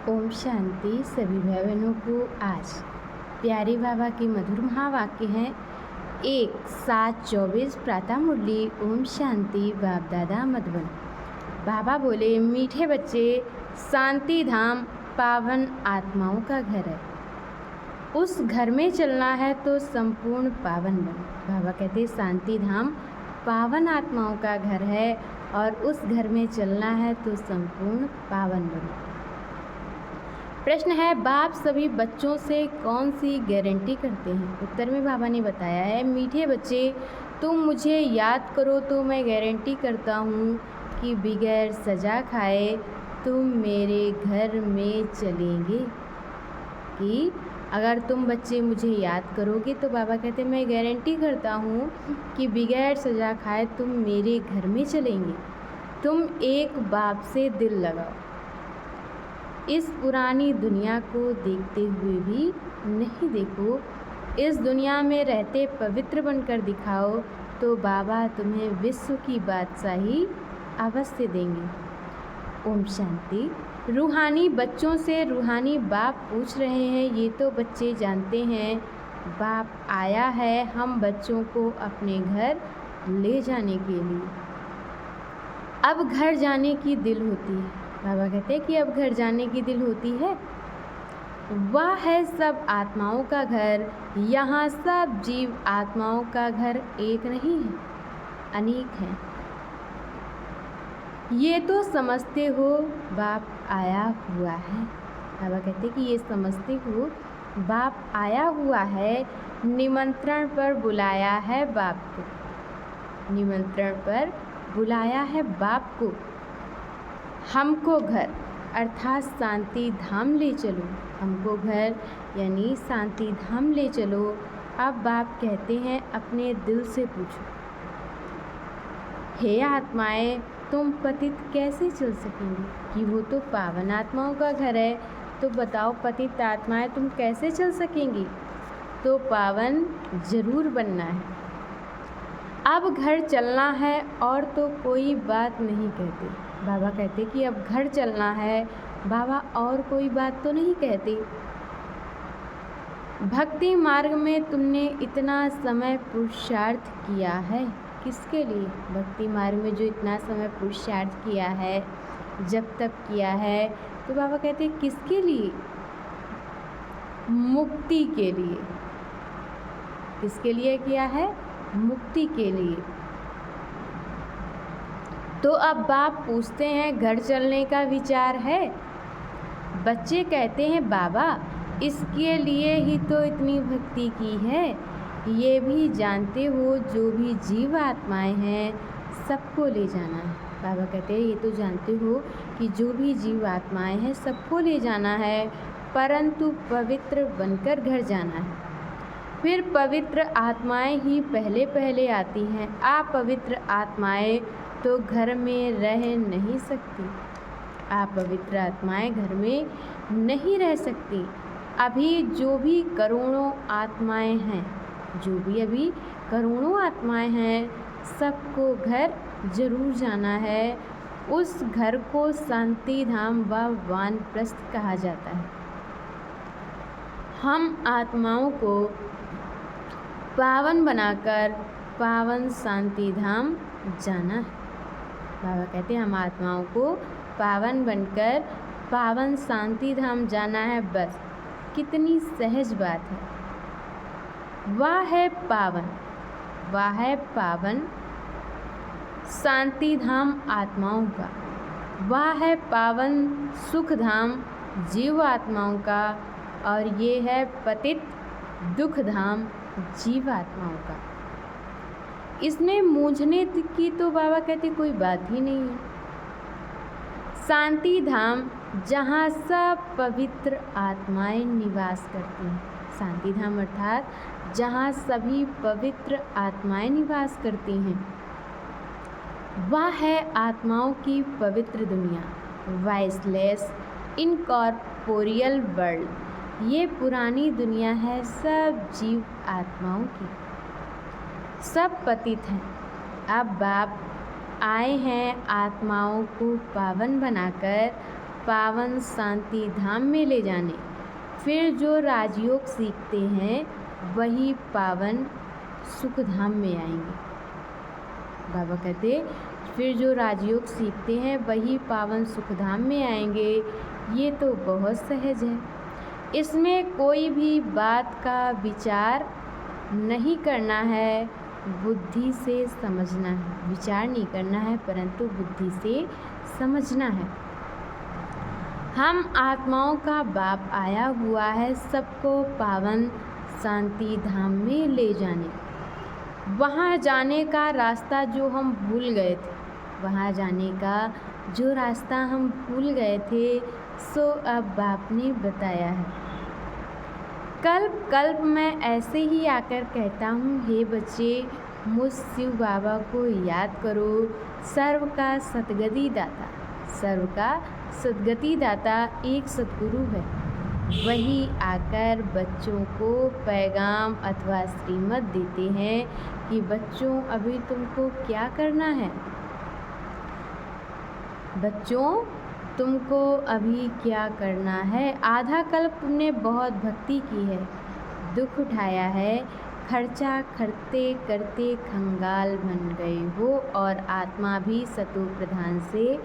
ओम शांति। सभी भाई बहनों को आज प्यारे बाबा के मधुर महावाक्य हैं। 1-7-24 प्रातः मुरली। ओम शांति। बाप दादा मधुबन। बाबा बोले, मीठे बच्चे, शांति धाम पावन आत्माओं का घर है। उस घर में चलना है तो संपूर्ण पावन बनो। बाबा कहते शांति धाम पावन आत्माओं का घर है और उस घर में चलना है तो संपूर्ण पावन बनो। प्रश्न है, बाप सभी बच्चों से कौन सी गारंटी करते हैं? उत्तर में बाबा ने बताया है, मीठे बच्चे, तुम मुझे याद करो तो मैं गारंटी करता हूँ कि बगैर सजा खाए तुम मेरे घर में चलेंगे। कि अगर तुम बच्चे मुझे याद करोगे तो बाबा कहते मैं गारंटी करता हूँ कि बगैर सजा खाए तुम मेरे घर में चलेंगे। तुम एक बाप से दिल लगाओ। इस पुरानी दुनिया को देखते हुए भी नहीं देखो, इस दुनिया में रहते पवित्र बनकर दिखाओ तो बाबा तुम्हें विश्व की बादशाही अवश्य देंगे। ओम शांति। रूहानी बच्चों से रूहानी बाप पूछ रहे हैं, ये तो बच्चे जानते हैं बाप आया है हम बच्चों को अपने घर ले जाने के लिए। अब घर जाने की दिल होती है। बाबा कहते हैं कि अब घर जाने की दिल होती है। वह है सब आत्माओं का घर। यहाँ सब जीव आत्माओं का घर एक नहीं है, अनेक है। ये तो समझते हो बाप आया हुआ है। बाबा कहते कि ये समझते हो बाप आया हुआ है, निमंत्रण पर बुलाया है बाप को। निमंत्रण पर बुलाया है बाप को। हमको घर अर्थात शांति धाम ले चलो। हमको घर यानी शांति धाम ले चलो। अब बाप कहते हैं अपने दिल से पूछो, हे आत्माएं, तुम पतित कैसे चल सकेंगी? कि वो तो पावन आत्माओं का घर है, तो बताओ पतित आत्माएं तुम कैसे चल सकेंगी? तो पावन जरूर बनना है। अब घर चलना है और तो कोई बात नहीं कहते। बाबा कहते कि अब घर चलना है, बाबा और कोई बात तो नहीं कहते। भक्ति मार्ग में तुमने इतना समय पुरुषार्थ किया है, किसके लिए? भक्ति मार्ग में जो इतना समय पुरुषार्थ किया है, जब तक किया है, तो बाबा कहते किसके लिए? मुक्ति के लिए। किसके लिए किया है? मुक्ति के लिए। तो अब बाप पूछते हैं घर चलने का विचार है? बच्चे कहते हैं बाबा इसके लिए ही तो इतनी भक्ति की है। ये भी जानते हो जो भी जीव आत्माएं हैं सबको ले जाना है। बाबा कहते हैं ये तो जानते हो कि जो भी जीव आत्माएं हैं सबको ले जाना है, परंतु पवित्र बनकर घर जाना है। फिर पवित्र आत्माएं ही पहले पहले आती हैं। अपवित्र आत्माएं तो घर में रह नहीं सकती। अपवित्र आत्माएं घर में नहीं रह सकती। अभी जो भी करोड़ों आत्माएं हैं, जो भी अभी करोड़ों आत्माएं हैं, सबको घर जरूर जाना है। उस घर को शांति धाम व वानप्रस्थ कहा जाता है। हम आत्माओं को पावन बनाकर पावन शांति धाम जाना है। बाबा कहते हैं हम आत्माओं को पावन बनकर पावन शांति धाम जाना है। बस कितनी सहज बात है। वह है पावन, वह है पावन शांति धाम आत्माओं का। वह है पावन सुख धाम जीव आत्माओं का। और ये है पतित दुख धाम जीव आत्माओं का। इसमें मूंझने की तो बाबा कहते कोई बात ही नहीं है। शांति धाम जहाँ सब पवित्र आत्माएं निवास करती हैं। शांति धाम अर्थात जहाँ सभी पवित्र आत्माएं निवास करती हैं। वह है आत्माओं की पवित्र दुनिया, वॉइसलेस इनकॉर्पोरियल वर्ल्ड। ये पुरानी दुनिया है सब जीव आत्माओं की। सब पतित हैं। अब बाप आए हैं आत्माओं को पावन बनाकर पावन शांति धाम में ले जाने। फिर जो राजयोग सीखते हैं वही पावन सुख धाम में आएंगे। बाबा कहते फिर जो राजयोग सीखते हैं वही पावन सुख धाम में आएंगे। ये तो बहुत सहज है, इसमें कोई भी बात का विचार नहीं करना है, बुद्धि से समझना है। विचार नहीं करना है परंतु बुद्धि से समझना है। हम आत्माओं का बाप आया हुआ है सबको पावन शांति धाम में ले जाने। वहाँ जाने का रास्ता जो हम भूल गए थे, वहाँ जाने का जो रास्ता हम भूल गए थे सो अब बाप ने बताया है। कल्प कल्प मैं ऐसे ही आकर कहता हूँ, हे बच्चे मुझ शिव बाबा को याद करो, सर्व का सद्गति दाता। सर्व का सद्गति दाता एक सद्गुरु है। वही आकर बच्चों को पैगाम अथवा श्रीमत देते हैं कि बच्चों अभी तुमको क्या करना है। बच्चों तुमको अभी क्या करना है। आधा कल्प तुमने बहुत भक्ति की है, दुख उठाया है, खर्चा करते करते कंगाल बन गए हो और आत्मा भी सतो प्रधान से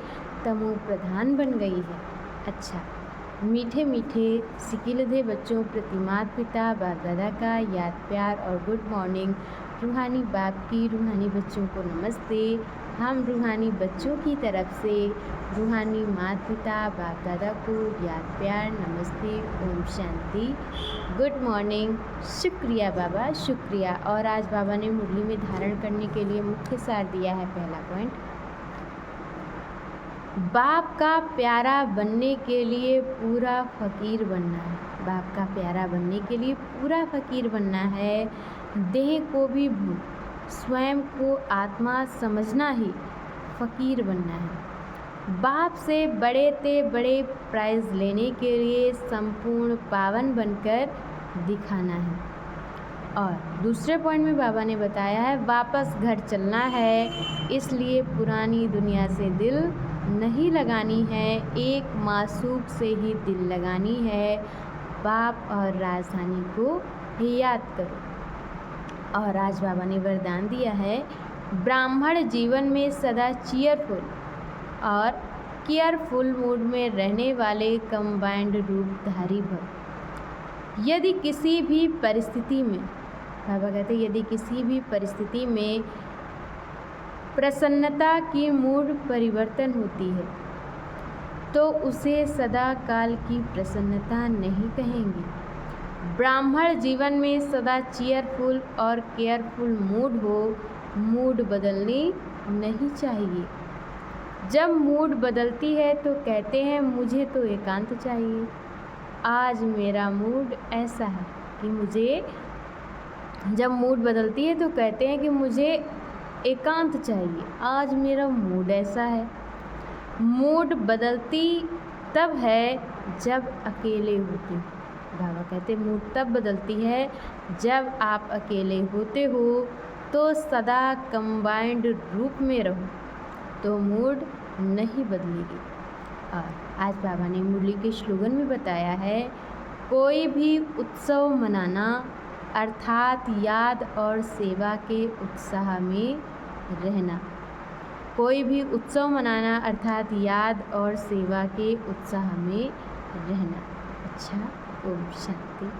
तमो प्रधान बन गई है। अच्छा, मीठे मीठे सिकिलधे बच्चों प्रति माता पिता बाप दादा का याद प्यार और गुड मॉर्निंग। रूहानी बाप की रूहानी बच्चों को नमस्ते। हम रूहानी बच्चों की तरफ से रूहानी माता पिता बाप दादा को याद प्यार नमस्ते, ओम शांति, गुड मॉर्निंग। शुक्रिया बाबा, शुक्रिया। और आज बाबा ने मुरली में धारण करने के लिए मुख्य सार दिया है। पहला पॉइंट, बाप का प्यारा बनने के लिए पूरा फ़कीर बनना है। बाप का प्यारा बनने के लिए पूरा फ़कीर बनना है। देह को भी भूल स्वयं को आत्मा समझना ही फ़कीर बनना है। बाप से बड़े ते बड़े प्राइज़ लेने के लिए संपूर्ण पावन बनकर दिखाना है। और दूसरे पॉइंट में बाबा ने बताया है वापस घर चलना है, इसलिए पुरानी दुनिया से दिल नहीं लगानी है, एक मासूक से ही दिल लगानी है। बाप और राजधानी को याद करो। और आज बाबा ने वरदान दिया है ब्राह्मण जीवन में सदा चीयरफुल और केयरफुल मूड में रहने वाले कंबाइंड रूपधारी भव। यदि किसी भी परिस्थिति में, बाबा कहते यदि किसी भी परिस्थिति में प्रसन्नता की मूड परिवर्तन होती है तो उसे सदा काल की प्रसन्नता नहीं कहेंगे। ब्राह्मण जीवन में सदा चीयरफुल और केयरफुल मूड हो, मूड बदलनी नहीं चाहिए। जब मूड बदलती है तो कहते हैं मुझे तो एकांत चाहिए। आज मेरा मूड ऐसा है कि मुझे, जब मूड बदलती है तो कहते हैं कि मुझे एकांत चाहिए। आज मेरा मूड ऐसा है। मूड बदलती तब है जब अकेले होते हो। बाबा कहते मूड तब बदलती है जब आप अकेले होते हो। तो सदा कंबाइंड रूप में रहो तो मूड नहीं बदलेगी। और आज बाबा ने मुरली के स्लोगन में बताया है कोई भी उत्सव मनाना अर्थात याद और सेवा के उत्साह में रहना। कोई भी उत्सव मनाना अर्थात याद और सेवा के उत्साह में रहना। अच्छा, ओम शांति।